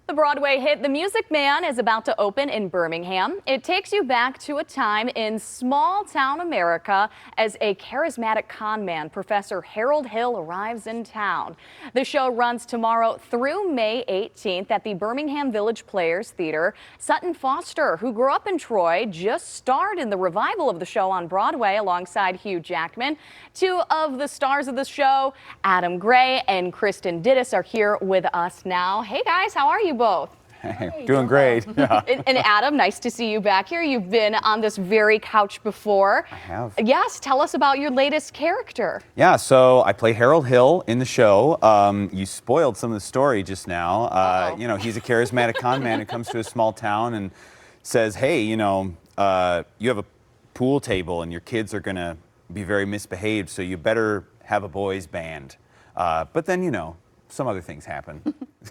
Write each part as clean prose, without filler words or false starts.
The Broadway hit The Music Man is about to open in Birmingham. It takes you back to a time in small-town America as a charismatic con man, Professor Harold Hill, arrives in town. The show runs tomorrow through May 18th at the Birmingham Village Players Theater. Sutton Foster, who grew up in Troy, just starred in the revival of the show on Broadway alongside Hugh Jackman. Two of the stars of the show, Adam Gray and Kristen Dittus, are here with us now. Hey guys, how are you both? Hey, doing great. Yeah. And Adam, nice to see you back here. You've been on this very couch before. I have. Yes, tell us about your latest character. Yeah, so I play Harold Hill in the show. You spoiled some of the story just now. You know, he's a charismatic con man who comes to a small town and says, hey, you know, you have a pool table and your kids are going to be very misbehaved, so you better have a boys band. But then, you know, some other things happen.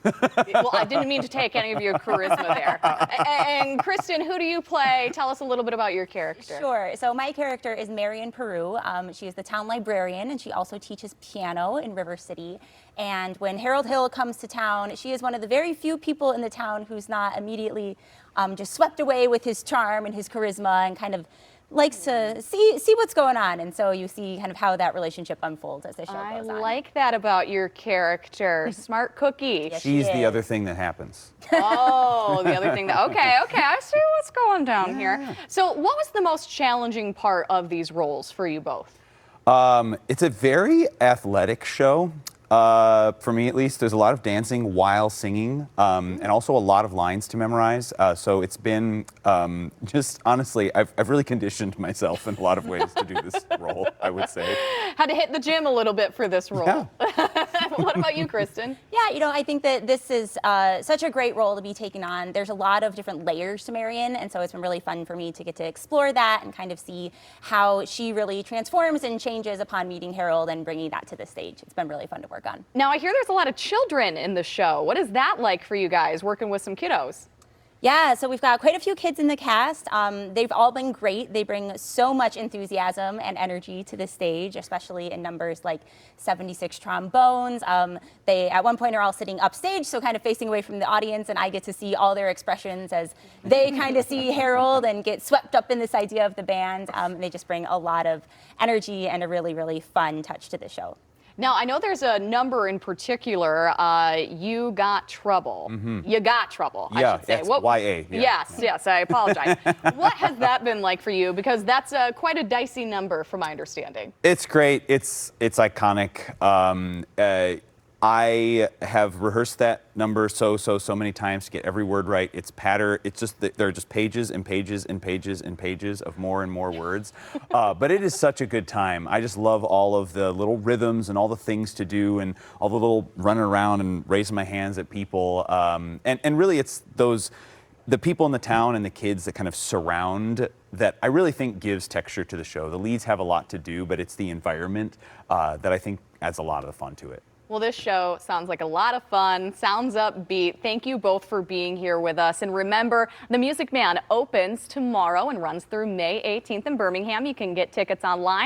Well, I didn't mean to take any of your charisma there. And Kristen, who do you play? Tell us a little bit about your character. Sure. So my character is Marion Peru. She is the town librarian, and she also teaches piano in River City. And when Harold Hill comes to town, she is one of the very few people in the town who's not immediately just swept away with his charm and his charisma, and kind of likes to see what's going on. And so you see kind of how that relationship unfolds as the show goes on. I like that about your character. Smart cookie. Yes, She's the other thing that happens. Oh, the other thing. Okay, I see what's going down here. So what was the most challenging part of these roles for you both? It's a very athletic show. For me, at least, there's a lot of dancing while singing, and also a lot of lines to memorize. So it's been just honestly, I've really conditioned myself in a lot of ways to do this role, I would say. Had to hit the gym a little bit for this role. Yeah. What about you, Kristen? Yeah, you know, I think that this is such a great role to be taking on. There's a lot of different layers to Marion, and so it's been really fun for me to get to explore that and kind of see how she really transforms and changes upon meeting Harold and bringing that to the stage. It's been really fun to work on. Now, I hear there's a lot of children in the show. What is that like for you guys, working with some kiddos? Yeah, so we've got quite a few kids in the cast. They've all been great. They bring so much enthusiasm and energy to the stage, especially in numbers like 76 trombones. They, at one point, are all sitting upstage, so kind of facing away from the audience, and I get to see all their expressions as they kind of see Harold and get swept up in this idea of the band. They just bring a lot of energy and a really, really fun touch to the show. Now, I know there's a number in particular, You Got Trouble. You Got Trouble, I should say. That's Y-A. Yeah. Yes, I apologize. What has that been like for you? Because that's quite a dicey number from my understanding. It's great. It's iconic. I have rehearsed that number so many times to get every word right. It's patter. It's just there are just pages and pages and pages and pages of more and more words. But it is such a good time. I just love all of the little rhythms and all the things to do and all the little running around and raising my hands at people. And really, it's the people in the town and the kids that kind of surround that I really think gives texture to the show. The leads have a lot to do, but it's the environment that I think adds a lot of the fun to it. Well, this show sounds like a lot of fun, sounds upbeat. Thank you both for being here with us. And remember, The Music Man opens tomorrow and runs through May 18th in Birmingham. You can get tickets online.